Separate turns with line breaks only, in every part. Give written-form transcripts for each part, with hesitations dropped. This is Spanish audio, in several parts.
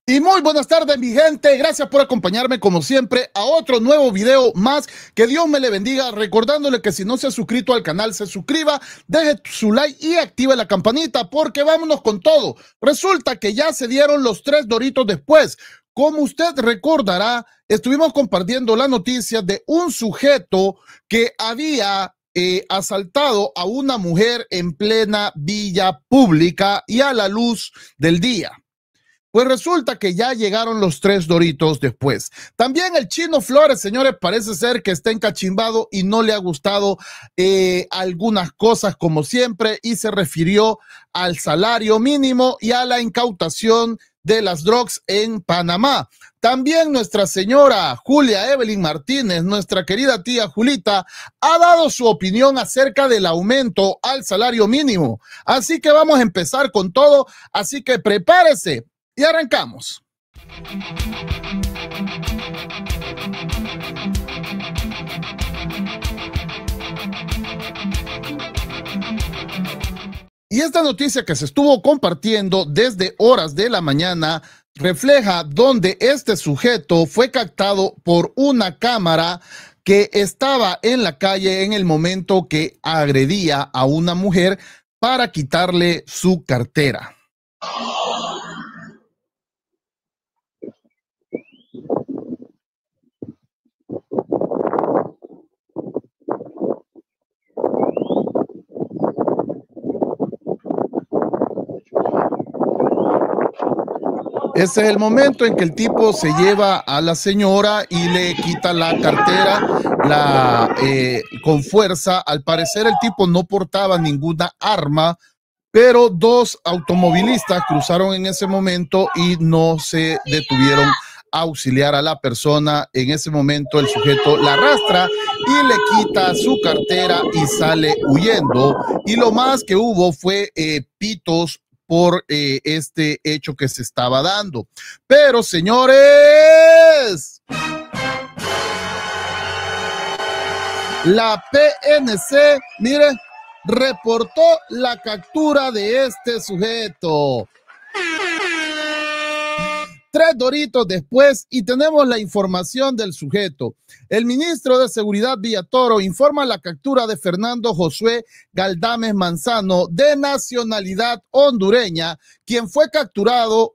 Y muy buenas tardes, mi gente. Gracias por acompañarme, como siempre, a otro nuevo video más. Que Dios me le bendiga. Recordándole que si no se ha suscrito al canal, se suscriba, deje su like y active la campanita, porque vámonos con todo. Resulta que ya se dieron los 3 Doritos después. Como usted recordará, estuvimos compartiendo la noticia de un sujeto que había asaltado a una mujer en plena vía pública y a la luz del día. Pues resulta que ya llegaron los 3 Doritos después. También el Chino Flores, señores, parece ser que está encachimbado y no le ha gustado algunas cosas como siempre, y se refirió al salario mínimo y a la incautación de las drogas en Panamá. También nuestra señora Julia Evelyn Martínez, nuestra querida tía Julita, ha dado su opinión acerca del aumento al salario mínimo. Así que vamos a empezar con todo, así que prepárese. Y arrancamos. Y esta noticia que se estuvo compartiendo desde horas de la mañana refleja donde este sujeto fue captado por una cámara que estaba en la calle en el momento que agredía a una mujer para quitarle su cartera. Ese es el momento en que el tipo se lleva a la señora y le quita la cartera con fuerza. Al parecer el tipo no portaba ninguna arma, pero 2 automovilistas cruzaron en ese momento y no se detuvieron a auxiliar a la persona. En ese momento el sujeto la arrastra y le quita su cartera y sale huyendo. Y lo más que hubo fue pitos por este hecho que se estaba dando. Pero, señores, la PNC, mire, reportó la captura de este sujeto. 3 Doritos después y tenemos la información del sujeto. El ministro de Seguridad Villatoro informa la captura de Fernando Josué Galdames Manzano, de nacionalidad hondureña, quien fue captado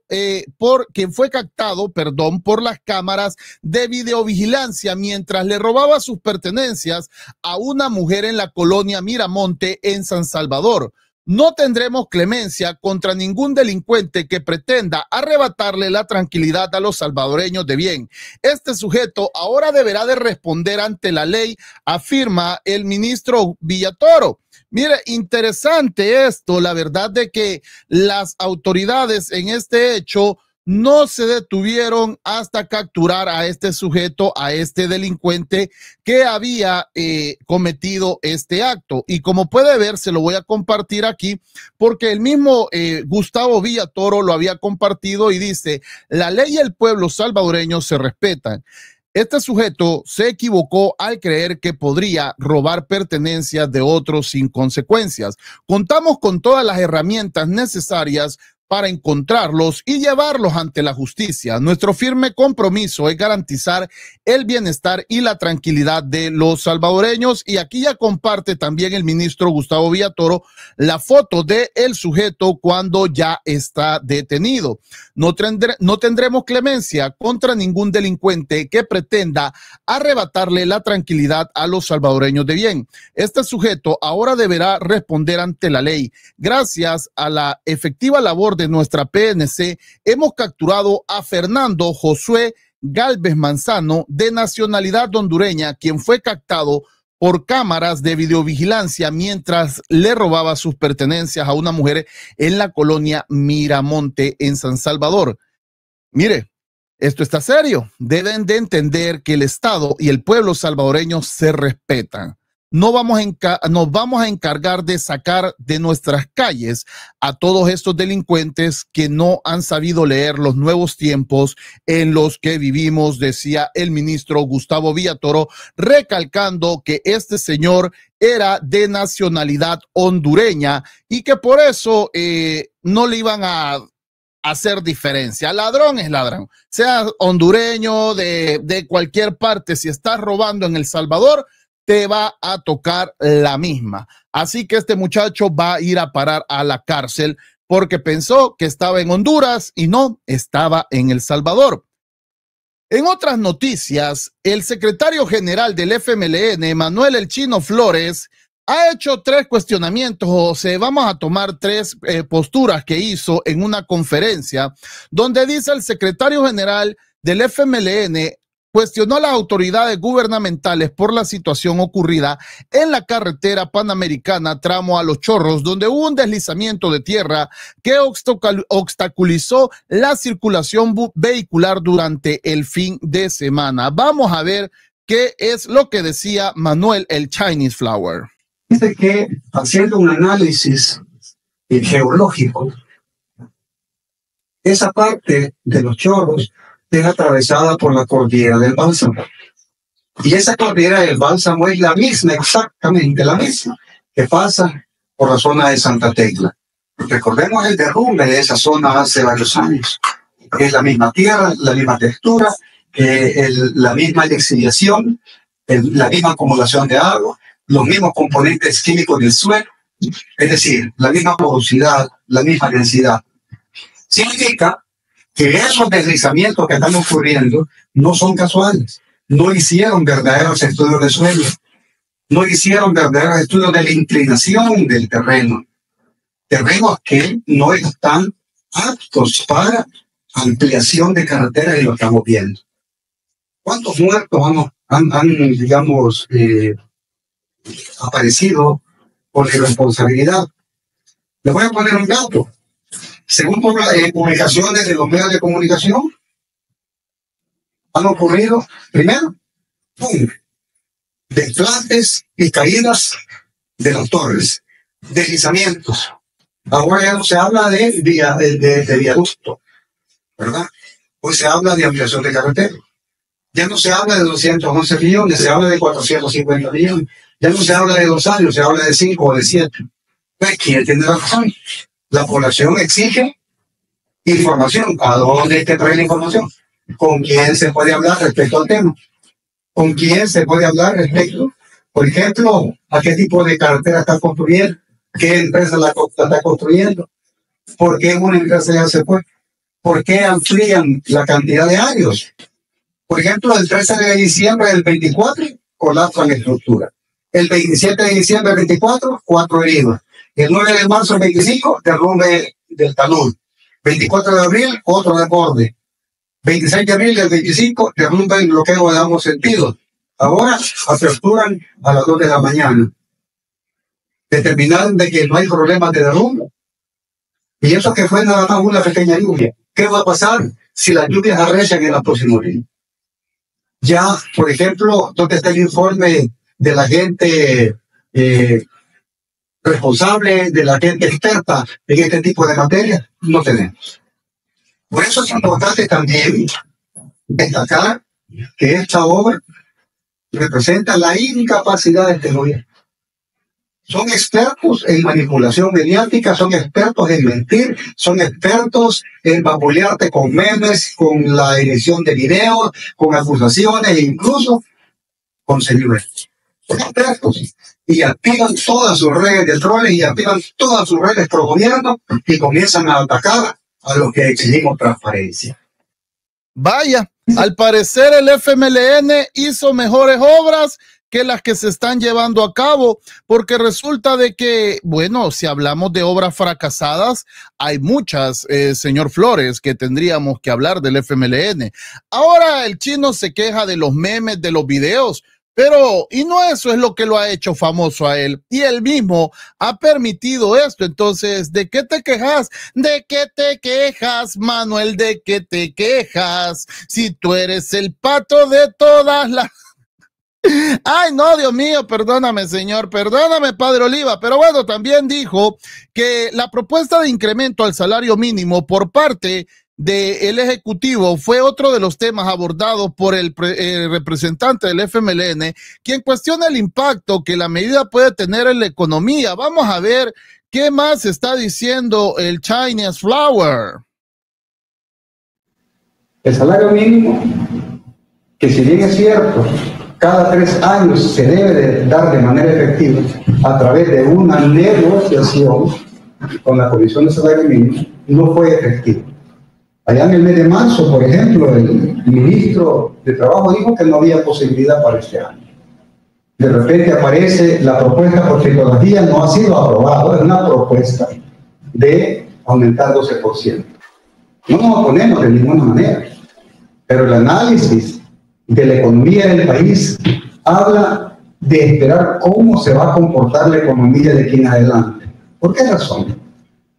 por las cámaras de videovigilancia mientras le robaba sus pertenencias a una mujer en la colonia Miramonte en San Salvador. No tendremos clemencia contra ningún delincuente que pretenda arrebatarle la tranquilidad a los salvadoreños de bien. Este sujeto ahora deberá de responder ante la ley, afirma el ministro Villatoro. Mire, interesante esto, la verdad de que las autoridades en este hecho no se detuvieron hasta capturar a este sujeto, a este delincuente que había cometido este acto. Y como puede ver, se lo voy a compartir aquí porque el mismo Gustavo Villatoro lo había compartido y dice: la ley y el pueblo salvadoreño se respetan. Este sujeto se equivocó al creer que podría robar pertenencias de otros sin consecuencias. Contamos con todas las herramientas necesarias para encontrarlos y llevarlos ante la justicia. Nuestro firme compromiso es garantizar el bienestar y la tranquilidad de los salvadoreños. Y aquí ya comparte también el ministro Gustavo Villatoro la foto del sujeto cuando ya está detenido. No tendremos clemencia contra ningún delincuente que pretenda arrebatarle la tranquilidad a los salvadoreños de bien. Este sujeto ahora deberá responder ante la ley. Gracias a la efectiva labor de nuestra PNC, hemos capturado a Fernando Josué Galdames Manzano, de nacionalidad hondureña, quien fue captado por cámaras de videovigilancia mientras le robaba sus pertenencias a una mujer en la colonia Miramonte en San Salvador. Mire, esto está serio. Deben de entender que el Estado y el pueblo salvadoreño se respetan. Nos vamos a encargar de sacar de nuestras calles a todos estos delincuentes que no han sabido leer los nuevos tiempos en los que vivimos, decía el ministro Gustavo Villatoro, recalcando que este señor era de nacionalidad hondureña y que por eso no le iban a hacer diferencia. Ladrón es ladrón, sea hondureño, de cualquier parte. Si estás robando en El Salvador, te va a tocar la misma. Así que este muchacho va a ir a parar a la cárcel porque pensó que estaba en Honduras y no, estaba en El Salvador. En otras noticias, el secretario general del FMLN, Manuel El Chino Flores, ha hecho 3 cuestionamientos, o sea, vamos a tomar 3 posturas que hizo en una conferencia, donde dice el secretario general del FMLN cuestionó a las autoridades gubernamentales por la situación ocurrida en la carretera panamericana tramo a Los Chorros, donde hubo un deslizamiento de tierra que obstaculizó la circulación vehicular durante el fin de semana. Vamos a ver qué es lo que decía Manuel el Chinese Flower.
Dice que haciendo un análisis geológico, esa parte de Los Chorros es atravesada por la cordillera del Bálsamo. Y esa cordillera del Bálsamo es la misma, exactamente la misma, que pasa por la zona de Santa Tecla. Recordemos el derrumbe de esa zona hace varios años. Es la misma tierra, la misma textura, la misma lixiviación, la misma acumulación de agua, los mismos componentes químicos del suelo, es decir, la misma porosidad, la misma densidad. Significa que esos deslizamientos que están ocurriendo no son casuales. No hicieron verdaderos estudios de suelo, no hicieron verdaderos estudios de la inclinación del terreno. Terrenos que no están aptos para ampliación de carreteras y lo estamos viendo. ¿Cuántos muertos han digamos, aparecido por irresponsabilidad? Les voy a poner un dato. Según publicaciones de los medios de comunicación, han ocurrido, primero, desplantes y caídas de las torres, deslizamientos. Ahora ya no se habla de viaducto, ¿verdad? Hoy se habla de ampliación de carretera. Ya no se habla de 211 millones, se habla de 450 millones. Ya no se habla de 2 años, se habla de 5 o de 7. Pues, ¿quién tiene la razón? La población exige información. ¿A dónde hay que traer la información? ¿Con quién se puede hablar respecto al tema? ¿Con quién se puede hablar respecto, por ejemplo, a qué tipo de carretera está construyendo? ¿Qué empresa la está construyendo? ¿Por qué una empresa ya se fue? ¿Por qué amplían la cantidad de años? Por ejemplo, el 13 de diciembre del 24, colapsa la estructura. El 27 de diciembre del 24, 4 heridos. El 9 de marzo del 25, derrumbe del talud. 24 de abril, otro desborde. 26 de abril del 25, derrumbe el bloqueo de ambos sentidos. Ahora aperturan a las 2 de la mañana. Determinaron de que no hay problemas de derrumbe. Y eso que fue nada más una pequeña lluvia. ¿Qué va a pasar si las lluvias arrecian en los próximos días? Ya, por ejemplo, ¿dónde está el informe de la gente responsable, de la gente experta en este tipo de materias? No tenemos. Por eso es importante también destacar que esta obra representa la incapacidad de este gobierno. Son expertos en manipulación mediática, son expertos en mentir, son expertos en vapulearte con memes, con la edición de videos, con acusaciones e incluso con señuelos. Son expertos y activan todas sus redes de troles y activan todas sus redes pro gobierno y comienzan a atacar a los que exigimos transparencia.
Vaya, al parecer el FMLN hizo mejores obras que las que se están llevando a cabo, porque resulta de que, bueno, si hablamos de obras fracasadas, hay muchas, señor Flores, que tendríamos que hablar del FMLN. Ahora el chino se queja de los memes, de los videos, pero, y no eso es lo que lo ha hecho famoso a él, y él mismo ha permitido esto. Entonces, ¿de qué te quejas? ¿De qué te quejas, Manuel? ¿De qué te quejas? Si tú eres el pato de todas las... Ay, no, Dios mío, perdóname, señor, perdóname, padre Oliva, pero bueno, también dijo que la propuesta de incremento al salario mínimo por parte del Ejecutivo fue otro de los temas abordados por el representante del FMLN, quien cuestiona el impacto que la medida puede tener en la economía. Vamos a ver qué más está diciendo el Chinese Flower.
El salario mínimo, que si bien es cierto, cada 3 años se debe de dar de manera efectiva a través de una negociación con la Comisión de Salario Mínimo, no fue efectivo. Allá en el mes de marzo, por ejemplo, el ministro de Trabajo dijo que no había posibilidad para este año. De repente aparece la propuesta, porque todavía no ha sido aprobada, es una propuesta de aumentar 12%. No nos oponemos de ninguna manera, pero el análisis de la economía del país habla de esperar cómo se va a comportar la economía de aquí en adelante. ¿Por qué razón?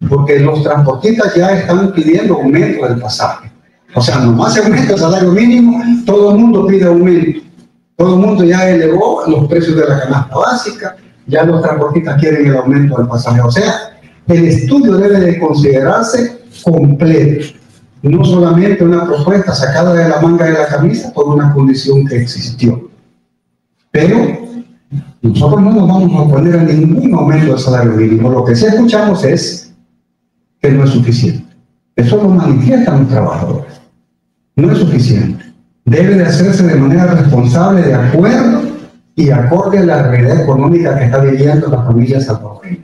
Porque los transportistas ya están pidiendo aumento del pasaje. O sea, nomás se aumenta el salario mínimo, todo el mundo pide aumento. Todo el mundo ya elevó los precios de la canasta básica, ya los transportistas quieren el aumento del pasaje. O sea, el estudio debe de considerarse completo, no solamente una propuesta sacada de la manga de la camisa por una condición que existió. Pero nosotros no nos vamos a oponer a ningún aumento del salario mínimo. Lo que sí escuchamos es que no es suficiente. Eso lo manifiestan los trabajadores. No es suficiente. Debe de hacerse de manera responsable, de acuerdo y acorde a la realidad económica que está viviendo la familia salvadoreña.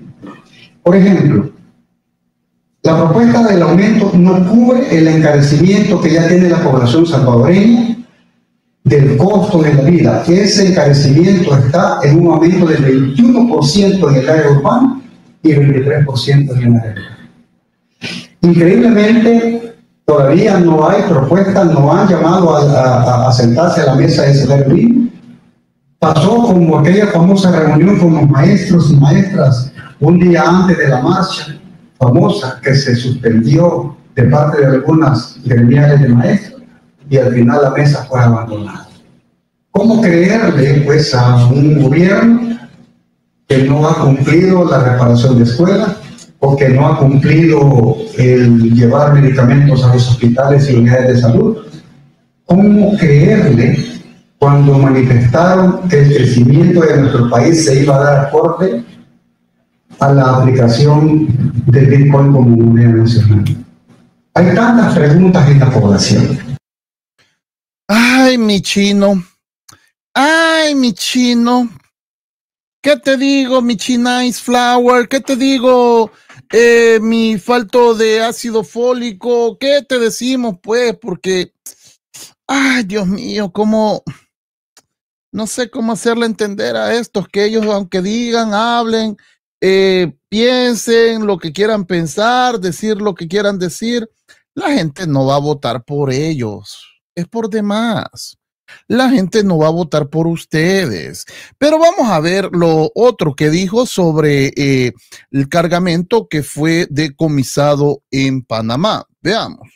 Por ejemplo, la propuesta del aumento no cubre el encarecimiento que ya tiene la población salvadoreña del costo de la vida. Ese encarecimiento está en un aumento del 21% en el área urbana y 23% en el área rural. Increíblemente, todavía no hay propuesta, no han llamado a sentarse a la mesa de salario mínimo. Pasó como aquella famosa reunión con los maestros y maestras un día antes de la marcha famosa que se suspendió de parte de algunas gremiales de maestros y al final la mesa fue abandonada. ¿Cómo creerle pues a un gobierno que no ha cumplido la reparación de escuelas o que no ha cumplido el llevar medicamentos a los hospitales y unidades de salud? ¿Cómo creerle cuando manifestaron que el crecimiento de nuestro país se iba a dar acorde a la aplicación del Bitcoin como moneda nacional? Hay tantas preguntas en la población.
Ay, mi chino. Ay, mi chino. ¿Qué te digo, mi Chinese Flower? ¿Qué te digo, mi falto de ácido fólico? ¿Qué te decimos, pues? Porque, ay, Dios mío, cómo, no sé cómo hacerle entender a estos que ellos, aunque digan, hablen, piensen lo que quieran pensar, decir lo que quieran decir, la gente no va a votar por ellos. Es por demás. La gente no va a votar por ustedes. Pero vamos a ver lo otro que dijo sobre el cargamento que fue decomisado en Panamá. Veamos.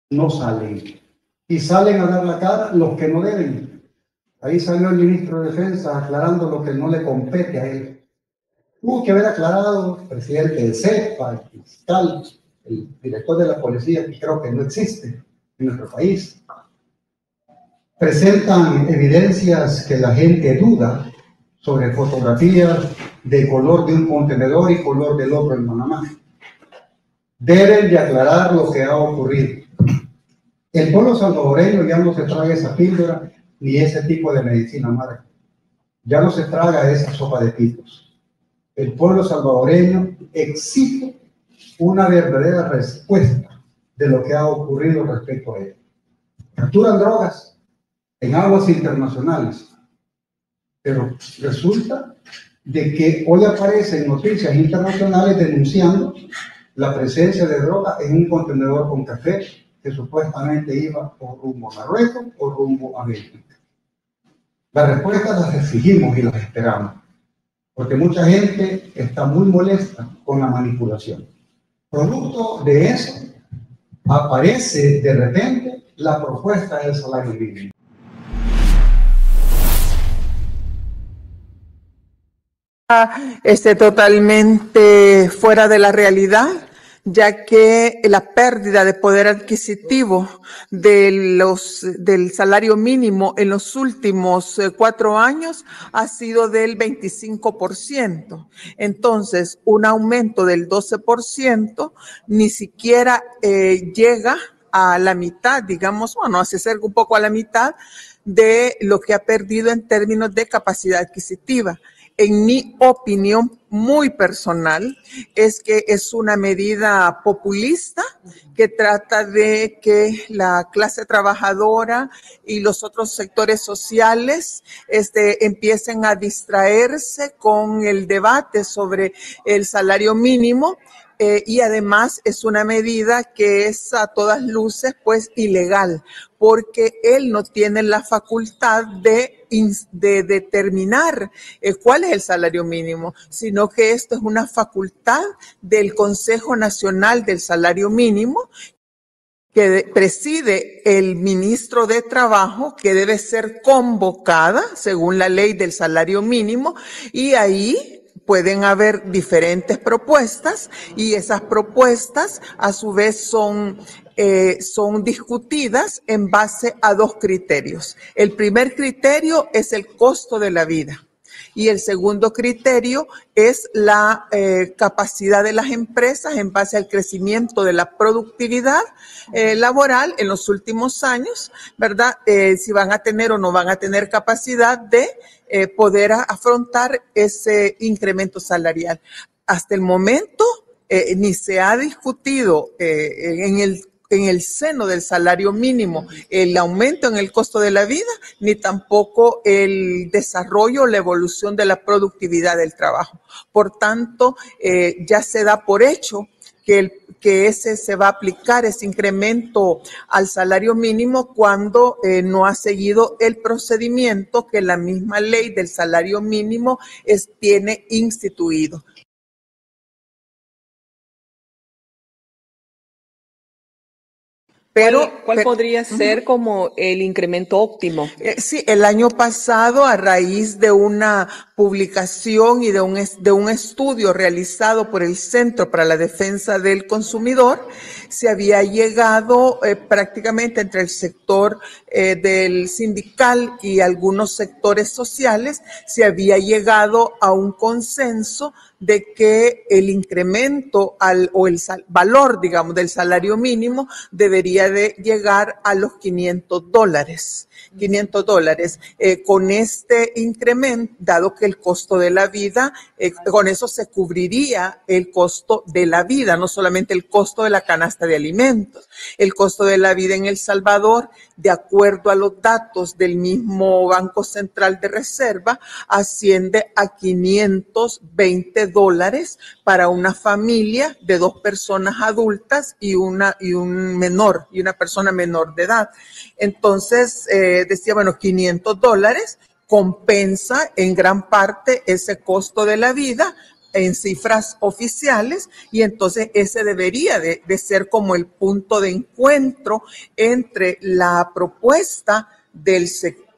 No salen. Y salen a dar la cara los que no deben. Ahí salió el ministro de Defensa aclarando lo que no le compete a él. Tuvo que haber aclarado el presidente del CEPA, el fiscal, el director de la policía, que creo que no existe en nuestro país. Presentan evidencias que la gente duda sobre fotografías de color de un contenedor y color del otro en Panamá. Deben de aclarar lo que ha ocurrido. El pueblo salvadoreño ya no se traga esa píldora ni ese tipo de medicina amarga. Ya no se traga esa sopa de pitos. El pueblo salvadoreño exige una verdadera respuesta de lo que ha ocurrido respecto a él. Capturan drogas en aguas internacionales, pero resulta de que hoy aparecen noticias internacionales denunciando la presencia de droga en un contenedor con café que supuestamente iba por rumbo a Marruecos o rumbo a Bélgica. Las respuestas las exigimos y las esperamos, porque mucha gente está muy molesta con la manipulación. Producto de eso, aparece de repente la propuesta del salario mínimo.
Totalmente fuera de la realidad, ya que la pérdida de poder adquisitivo del salario mínimo en los últimos 4 años ha sido del 25%. Entonces, un aumento del 12% ni siquiera llega a la mitad, digamos, bueno, se acerca un poco a la mitad de lo que ha perdido en términos de capacidad adquisitiva. En mi opinión muy personal, es que es una medida populista que trata de que la clase trabajadora y los otros sectores sociales empiecen a distraerse con el debate sobre el salario mínimo. Y además es una medida que es a todas luces pues ilegal, porque él no tiene la facultad de determinar cuál es el salario mínimo, sino que esto es una facultad del Consejo Nacional del Salario Mínimo, que preside el ministro de Trabajo, que debe ser convocada según la ley del salario mínimo, y ahí pueden haber diferentes propuestas, y esas propuestas a su vez son discutidas en base a dos criterios. El primer criterio es el costo de la vida. Y el segundo criterio es la capacidad de las empresas en base al crecimiento de la productividad laboral en los últimos años, ¿verdad? Si van a tener o no van a tener capacidad de poder afrontar ese incremento salarial. Hasta el momento ni se ha discutido en el seno del salario mínimo el aumento en el costo de la vida, ni tampoco el desarrollo o la evolución de la productividad del trabajo. Por tanto, ya se da por hecho que ese se va a aplicar, ese incremento al salario mínimo, cuando no ha seguido el procedimiento que la misma ley del salario mínimo tiene instituido.
¿Cuál podría ser como el incremento óptimo?
Sí, el año pasado, a raíz de una publicación y de un estudio realizado por el Centro para la Defensa del Consumidor, se había llegado prácticamente entre el sector del sindical y algunos sectores sociales, se había llegado a un consenso de que el incremento o el valor, digamos, del salario mínimo debería de llegar a los $500. Con este incremento, dado que el costo de la vida, con eso se cubriría el costo de la vida, no solamente el costo de la canasta de alimentos. El costo de la vida en El Salvador, de acuerdo a los datos del mismo Banco Central de Reserva, asciende a $520 para una familia de 2 personas adultas y una persona menor de edad. Entonces, decía, bueno, $500 compensa en gran parte ese costo de la vida en cifras oficiales, y entonces ese debería de ser como el punto de encuentro entre la propuesta del sector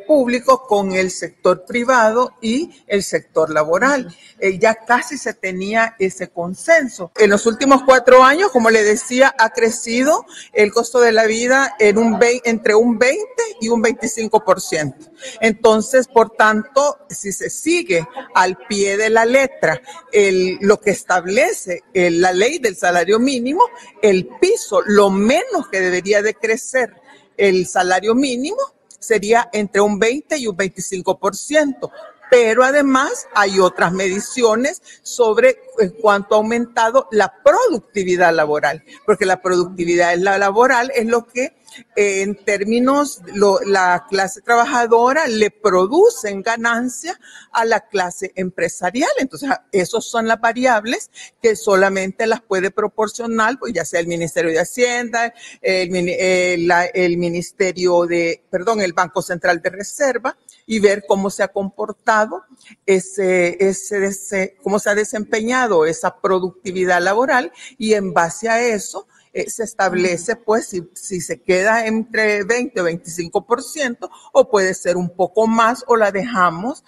público con el sector privado y el sector laboral. Ya casi se tenía ese consenso. En los últimos 4 años, como le decía, ha crecido el costo de la vida entre un 20 y un 25%. Entonces, por tanto, si se sigue al pie de la letra lo que establece la ley del salario mínimo, el piso, lo menos que debería de crecer el salario mínimo, sería entre un 20 y un 25%. Pero además hay otras mediciones sobre cuánto ha aumentado la productividad laboral, porque la productividad laboral es lo que en términos la clase trabajadora le producen ganancia a la clase empresarial. Entonces, esas son las variables que solamente las puede proporcionar, pues ya sea el Ministerio de Hacienda, el Banco Central de Reserva, y ver cómo se ha comportado cómo se ha desempeñado esa productividad laboral, y en base a eso se establece pues si se queda entre 20 o 25%, o puede ser un poco más, o la dejamos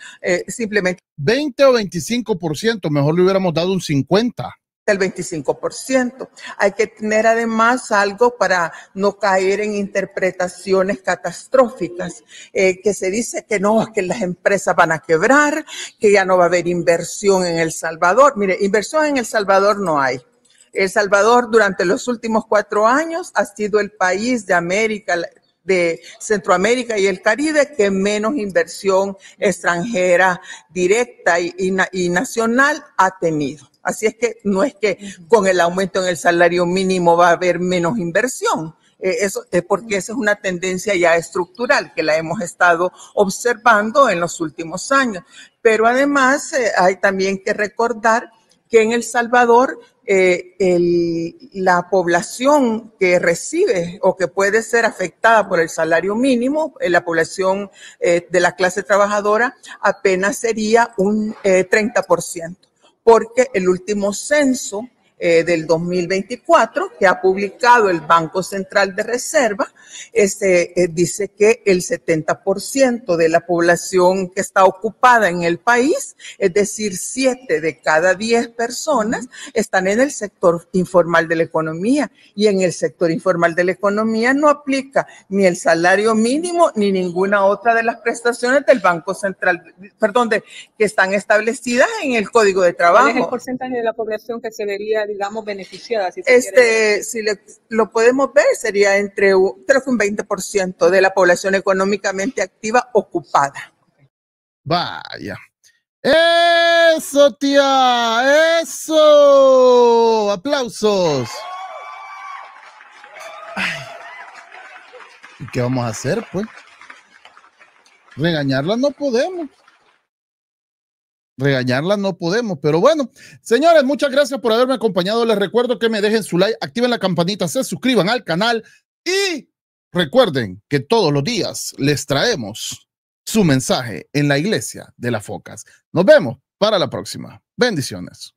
simplemente
20 o 25%, mejor le hubiéramos dado un 50%.
El 25%. Hay que tener además algo para no caer en interpretaciones catastróficas, que se dice que no, que las empresas van a quebrar, que ya no va a haber inversión en El Salvador. Mire, inversión en El Salvador no hay. El Salvador durante los últimos 4 años ha sido el país de Centroamérica y el Caribe que menos inversión extranjera directa y nacional ha tenido. Así es que no es que con el aumento en el salario mínimo va a haber menos inversión. Eso es porque esa es una tendencia ya estructural que la hemos estado observando en los últimos años. Pero además hay también que recordar que en El Salvador la población que recibe o que puede ser afectada por el salario mínimo, la población de la clase trabajadora, apenas sería un 30%, porque el último censo del 2024 que ha publicado el Banco Central de Reserva dice que el 70% de la población que está ocupada en el país, es decir, 7 de cada 10 personas, están en el sector informal de la economía, y en el sector informal de la economía no aplica ni el salario mínimo ni ninguna otra de las prestaciones del Banco Central, que están establecidas en el Código de Trabajo.
¿Cuál es el porcentaje de la población que se vería, digamos, beneficiada? Si
lo podemos ver, sería creo que un 20% de la población económicamente activa ocupada.
Vaya. ¡Eso, tía! ¡Eso! ¡Aplausos! Ay. ¿Y qué vamos a hacer, pues? Regañarla no podemos. Regañarla no podemos, pero bueno, señores, muchas gracias por haberme acompañado. Les recuerdo que me dejen su like, activen la campanita, se suscriban al canal y recuerden que todos los días les traemos su mensaje en la Iglesia de las Focas. Nos vemos para la próxima. Bendiciones.